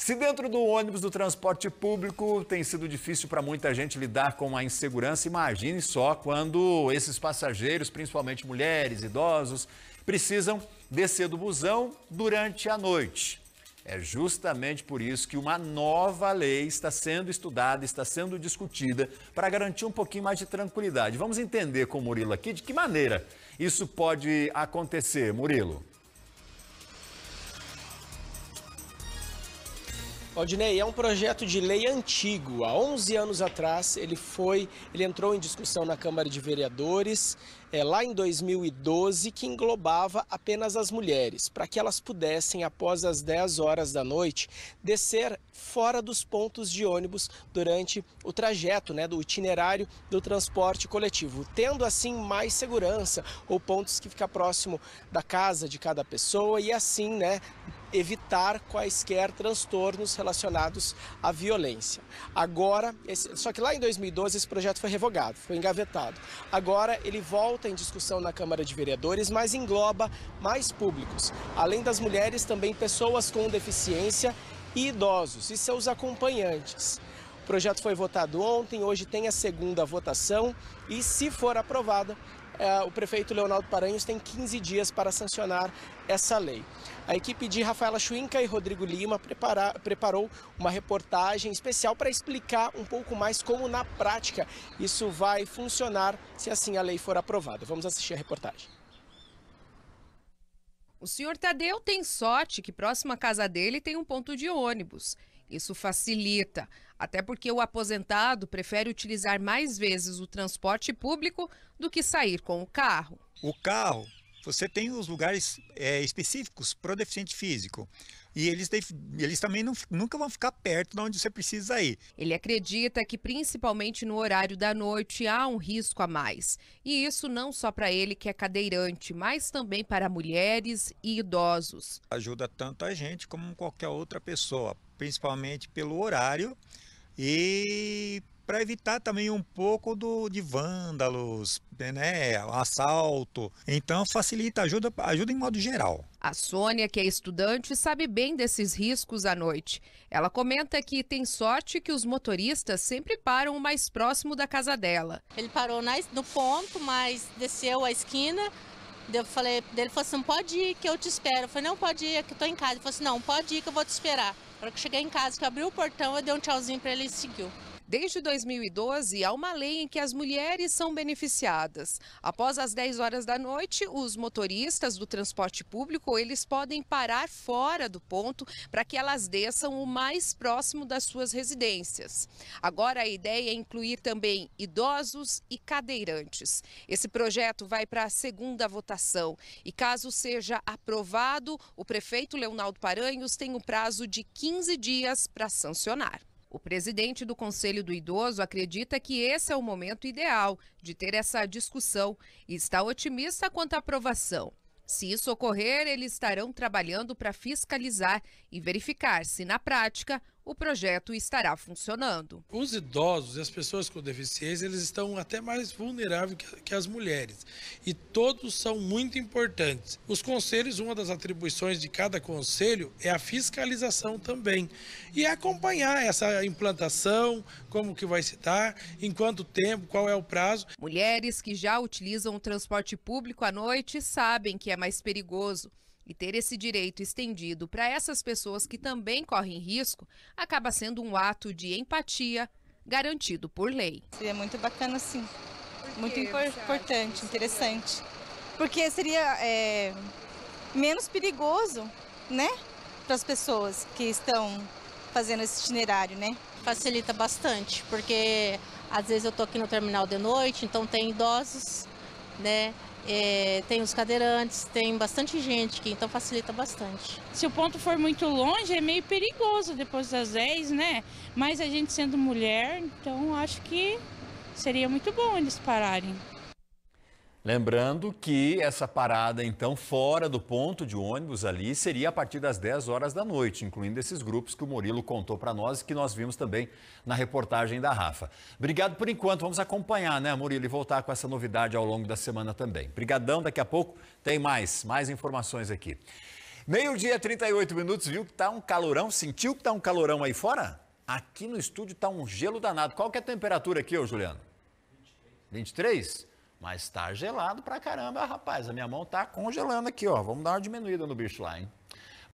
Se dentro do ônibus do transporte público tem sido difícil para muita gente lidar com a insegurança, imagine só quando esses passageiros, principalmente mulheres, idosos, precisam descer do busão durante a noite. É justamente por isso que uma nova lei está sendo estudada, está sendo discutida para garantir um pouquinho mais de tranquilidade. Vamos entender com o Murilo aqui de que maneira isso pode acontecer, Murilo. Valdinei, é um projeto de lei antigo. Há 11 anos atrás, ele entrou em discussão na Câmara de Vereadores, lá em 2012, que englobava apenas as mulheres, para que elas pudessem, após as 10 horas da noite, descer fora dos pontos de ônibus durante o trajeto, do itinerário do transporte coletivo, tendo assim mais segurança ou pontos que ficam próximo da casa de cada pessoa e assim, evitar quaisquer transtornos relacionados à violência. Agora, só que lá em 2012 esse projeto foi revogado, foi engavetado. Agora ele volta em discussão na Câmara de Vereadores, mas engloba mais públicos. Além das mulheres, também pessoas com deficiência e idosos e seus acompanhantes. O projeto foi votado ontem, hoje tem a segunda votação e, se for aprovada, o prefeito Leonardo Paranhos tem 15 dias para sancionar essa lei. A equipe de Rafaela Schwinka e Rodrigo Lima preparou uma reportagem especial para explicar um pouco mais como, na prática, isso vai funcionar se assim a lei for aprovada. Vamos assistir a reportagem. O senhor Tadeu tem sorte que próximo à casa dele tem um ponto de ônibus. Isso facilita, até porque o aposentado prefere utilizar mais vezes o transporte público do que sair com o carro. O carro, você tem os lugares específicos para o deficiente físico. E eles também nunca vão ficar perto de onde você precisa ir. Ele acredita que principalmente no horário da noite há um risco a mais. E isso não só para ele que é cadeirante, mas também para mulheres e idosos. Ajuda tanto a gente como qualquer outra pessoa, principalmente pelo horário e para evitar também um pouco de vândalos, assalto. Então facilita, ajuda em modo geral. A Sônia, que é estudante, sabe bem desses riscos à noite. Ela comenta que tem sorte que os motoristas sempre param o mais próximo da casa dela. Ele parou no ponto, mas desceu a esquina. Eu falei, ele falou assim, não pode ir que eu te espero. Eu falei, não, pode ir, que eu tô em casa. Ele falou assim, não, pode ir que eu vou te esperar. Na hora que eu cheguei em casa, que eu abri o portão, eu dei um tchauzinho para ele e seguiu. Desde 2012, há uma lei em que as mulheres são beneficiadas. Após as 10 horas da noite, os motoristas do transporte público, eles podem parar fora do ponto para que elas desçam o mais próximo das suas residências. Agora a ideia é incluir também idosos e cadeirantes. Esse projeto vai para a segunda votação e, caso seja aprovado, o prefeito Leonardo Paranhos tem um prazo de 15 dias para sancionar. O presidente do Conselho do Idoso acredita que esse é o momento ideal de ter essa discussão e está otimista quanto à aprovação. Se isso ocorrer, eles estarão trabalhando para fiscalizar e verificar se, na prática, o projeto estará funcionando. Os idosos e as pessoas com deficiência, eles estão até mais vulneráveis que as mulheres. E todos são muito importantes. Os conselhos, uma das atribuições de cada conselho é a fiscalização também. E acompanhar essa implantação, como que vai se dar, em quanto tempo, qual é o prazo. Mulheres que já utilizam o transporte público à noite sabem que é mais perigoso. E ter esse direito estendido para essas pessoas que também correm risco acaba sendo um ato de empatia garantido por lei. Seria muito bacana, sim. Muito importante, interessante. Porque seria menos perigoso, para as pessoas que estão fazendo esse itinerário, Facilita bastante, porque às vezes eu tô aqui no terminal de noite, então tem idosos, tem os cadeirantes, tem bastante gente aqui, então facilita bastante. Se o ponto for muito longe, é meio perigoso depois das 10, Mas a gente sendo mulher, então acho que seria muito bom eles pararem. Lembrando que essa parada, então, fora do ponto de ônibus ali, seria a partir das 10 horas da noite, incluindo esses grupos que o Murilo contou para nós e que nós vimos também na reportagem da Rafa. Obrigado por enquanto, vamos acompanhar, Murilo, e voltar com essa novidade ao longo da semana também. Obrigadão, daqui a pouco tem mais informações aqui. Meio-dia, 38 minutos, viu que tá um calorão? Sentiu que tá um calorão aí fora? Aqui no estúdio tá um gelo danado. Qual que é a temperatura aqui, ô Juliano? 23? Mas tá gelado pra caramba, rapaz. A minha mão tá congelando aqui, ó. Vamos dar uma diminuída no bicho lá, hein?